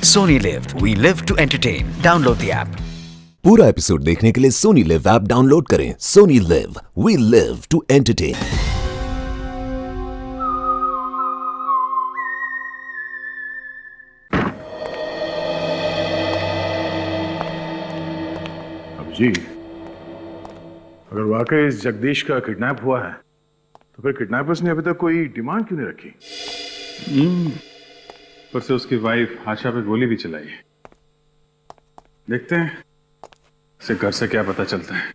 Sony Live. We live to entertain. Download the app. पूरा episode देखने के लिए सोनी लिव ऐप डाउनलोड करें। Sony LIV, we live to entertain. Abhijit, अगर वाकई इस जगदीश का किडनैप हुआ है तो फिर किडनैपर्स ने अभी तक कोई डिमांड क्यों नहीं रखी? पर से उसकी वाइफ आशा पे गोली भी चलाई। देखते हैं इसे घर से क्या पता चलता है।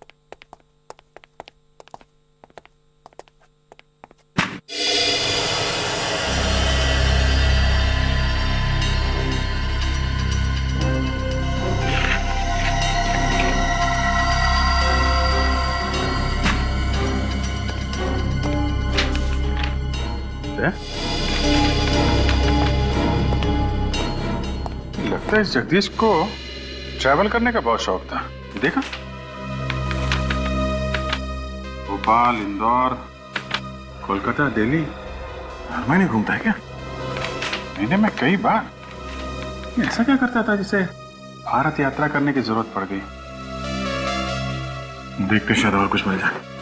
लगता है इस जगदीश को ट्रैवल करने का बहुत शौक था। देखा, भोपाल, इंदौर, कोलकाता, दिल्ली, हर महीने घूमता है क्या? महीने में कई बार। ये ऐसा क्या करता था जिसे भारत यात्रा करने की जरूरत पड़ गई? देखते शायद और कुछ मिल जाए।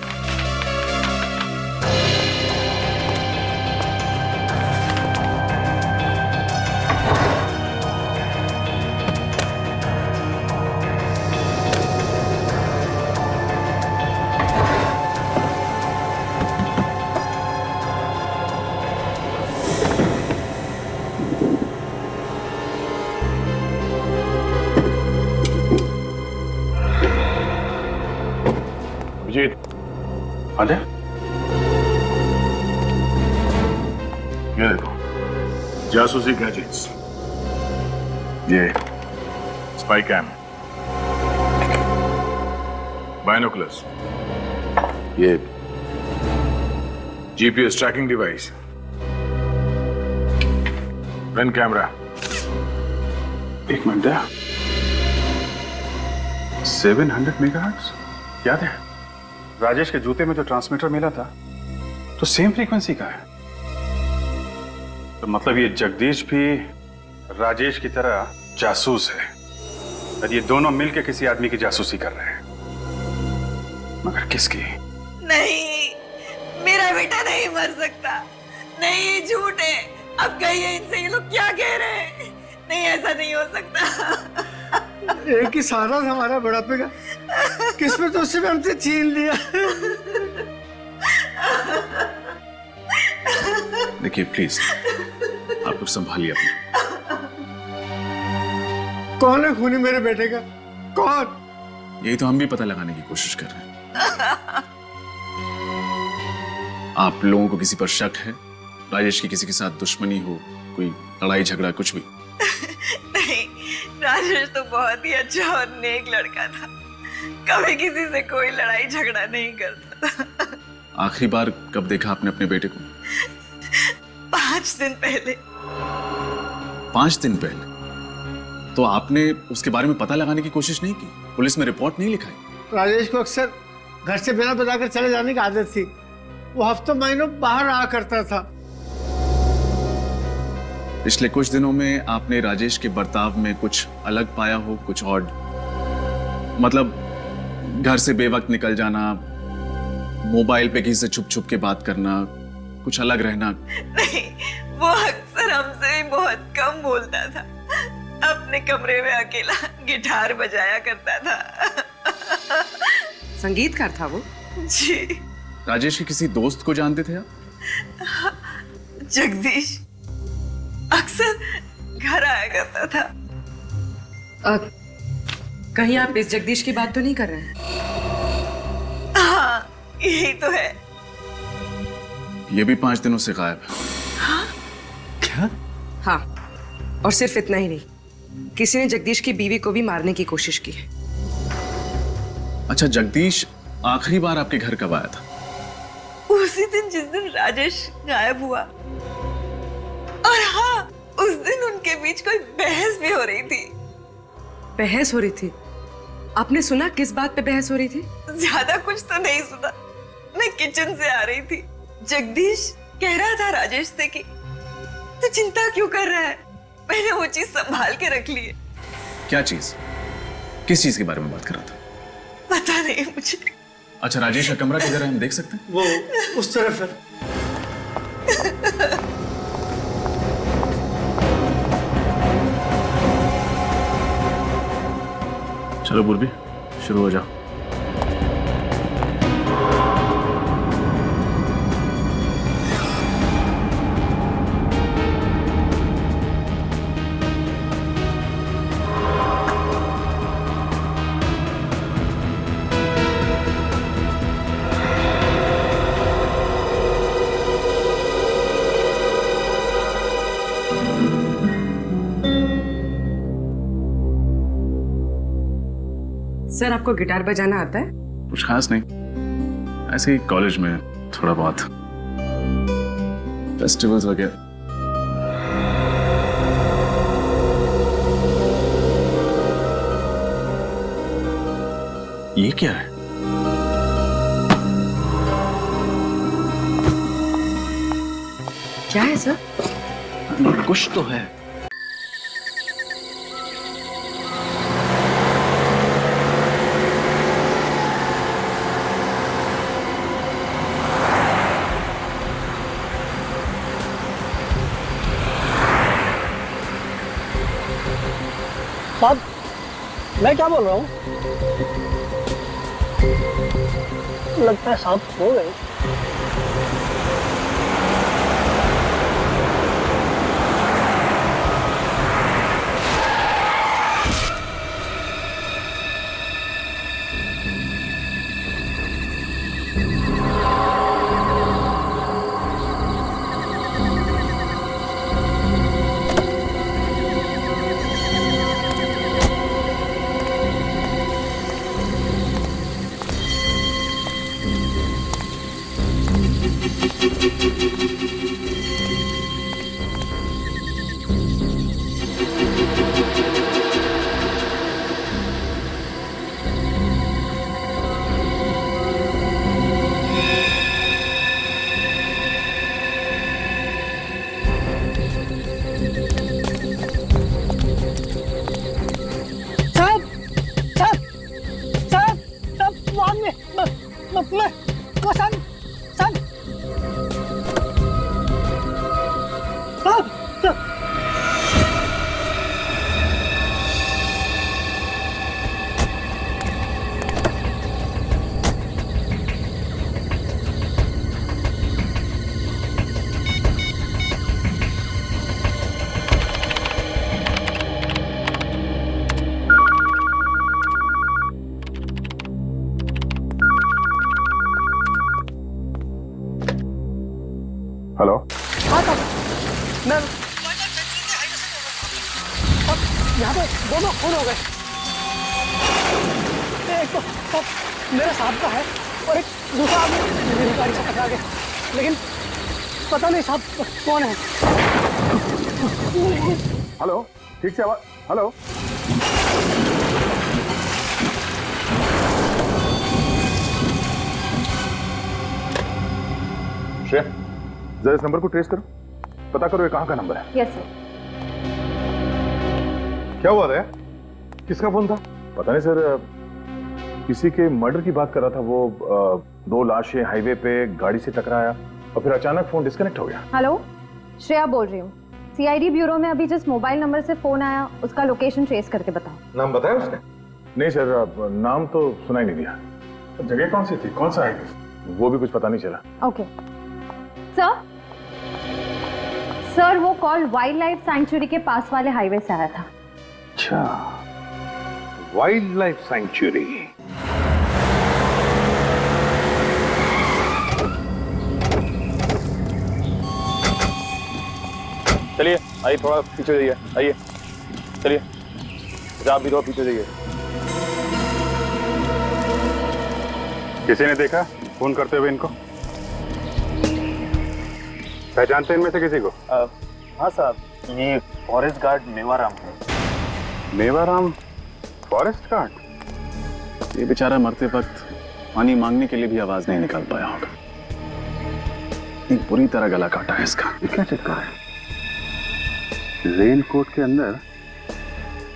अभिजीत, आजा। ये देखो, जासूसी गैजेट्स, ये स्पाई कैम, बाइनोकुलर्स, ये GPS tracking device, front camera. एक मिनट दे। 700 मेगाहर्ट्ज याद है? राजेश के जूते में जो ट्रांसमीटर मिला था तो सेम फ्रीक्वेंसी का है। तो मतलब ये जगदीश भी राजेश की तरह जासूस है और ये दोनों मिलकर किसी आदमी की जासूसी कर रहे हैं। मगर किसकी? नहीं, मेरा बेटा नहीं मर सकता। नहीं, ये झूठ है। अब कहिए इनसे ये लोग क्या कह रहे हैं। नहीं, ऐसा नहीं हो सकता। एक ही सहारा था हमारा बुढ़ापे का, किस्मत उससे भी हमसे छीन लिया। देखिए प्लीज, आप लोग संभालिए अपना। कौन है खूनी मेरे बेटे का? कौन? यही तो हम भी पता लगाने की कोशिश कर रहे हैं। आप लोगों को किसी पर शक है? राजेश की किसी के साथ दुश्मनी हो, कोई लड़ाई झगड़ा, कुछ भी? नहीं, राजेश तो बहुत ही अच्छा और नेक लड़का था। कभी किसी से कोई लड़ाई झगड़ा नहीं करता था। आखिरी बार कब देखा आपने अपने बेटे को? 5 दिन पहले। 5 दिन पहले? तो आपने उसके बारे में पता लगाने की कोशिश नहीं की? पुलिस में रिपोर्ट नहीं लिखाई? राजेश को अक्सर घर से बिना बताकर चले जाने की आदत थी। वो हफ्तों महीनों बाहर रहा करता था। पिछले कुछ दिनों में आपने राजेश के बर्ताव में कुछ अलग पाया हो? कुछ ऑड? मतलब घर से बेवक्त निकल जाना, मोबाइल पे किसी से छुप छुप के बात करना, कुछ अलग रहना? नहीं, वो अक्सर हमसे भी बहुत कम बोलता था। अपने कमरे में अकेला गिटार बजाया करता था। संगीतकार था वो? जी। राजेश के किसी दोस्त को जानते थे आप? जगदीश अक्सर घर आया करता था। कहीं आप इस जगदीश की बात तो नहीं कर रहे हैं? हाँ, यही तो है। ये भी 5 दिनों से गायब है। हाँ? क्या? हाँ, और सिर्फ इतना ही नहीं, किसी ने जगदीश की बीवी को भी मारने की कोशिश की है। अच्छा, जगदीश आखिरी बार आपके घर कब आया था? उसी दिन जिस दिन राजेश गायब हुआ। और हाँ, उस दिन उनके बीच कोई बहस भी हो रही थी। बहस हो रही थी? आपने सुना किस बात पे बहस हो रही थी? ज्यादा कुछ तो नहीं सुना। मैं किचन से आ रही थी, जगदीश कह रहा था राजेश से कि तू चिंता क्यों कर रहा है, मैंने वो चीज संभाल के रख ली है। क्या चीज? किस चीज के बारे में बात कर रहा था? पता नहीं मुझे। अच्छा, राजेश का कमरा किधर है, हम देख सकते हैं? वो उस तरफ है। चलो पूर्वी, शुरू हो जाओ। सर, आपको गिटार बजाना आता है? कुछ खास नहीं, ऐसे ही कॉलेज में थोड़ा बहुत, फेस्टिवल्स वगैरह। ये क्या है? क्या है सर? कुछ तो है। साहब, मैं क्या बोल रहा हूँ? लगता है साहब हो गए। हेलो। मैं यहाँ पे दोनों खून हो गए। एक तो मेरे साहब का है और एक दूसरा आदमी मेरी गाड़ी से टकरा गया, लेकिन पता नहीं साहब कौन है। हेलो, ठीक से आवाज। हेलो। श्रेया, जरा इस नंबर को ट्रेस करो, पता करो ये कहाँ का नंबर है। Yes sir. क्या हुआ था? किसका फोन था? पता नहीं सर, किसी के मर्डर की बात कर रहा था वो। 2 लाशें हाईवे पे गाड़ी से टकराया और फिर अचानक फोन डिस्कनेक्ट हो गया। हेलो, श्रेया बोल रही हूँ। सीआईडी ब्यूरो में अभी जिस मोबाइल नंबर से फोन आया उसका लोकेशन ट्रेस करके बताओ। नाम बताया उसने? नहीं सर, नाम तो सुनाई नहीं दिया। जगह कौन सी थी, कौन सा हाईवे, वो भी कुछ पता नहीं चला। ओके सर, वो कॉल वाइल्ड लाइफ सैंक्चुरी के पास वाले हाईवे से आया था। अच्छा, वाइल्ड लाइफ सैंक्चुरी। चलिए आइए, थोड़ा पीछे जाइए, आइए चलिए, आप भी थोड़ा पीछे जाइए। किसी ने देखा फोन करते हुए इनको? पहचानते इनमें से किसी को? हाँ साहब, ये फॉरेस्ट गार्ड मेवाराम है। Mewaram forest guard? ये बेचारा मरते वक्त पानी मांगने के लिए भी आवाज नहीं निकाल पाया होगा। एक बुरी तरह गला काटा है इसका। क्या चक्कर है? रेन कोट के अंदर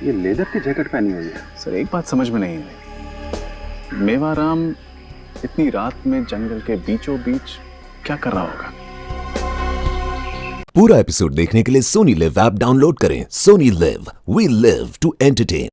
ये लेदर की जैकेट पहनी हुई है। सर एक बात समझ में नहीं आई, मेवाराम इतनी रात में जंगल के बीचों बीच क्या कर रहा होगा? पूरा एपिसोड देखने के लिए सोनी लिव ऐप डाउनलोड करें। Sony LIV, we live to entertain.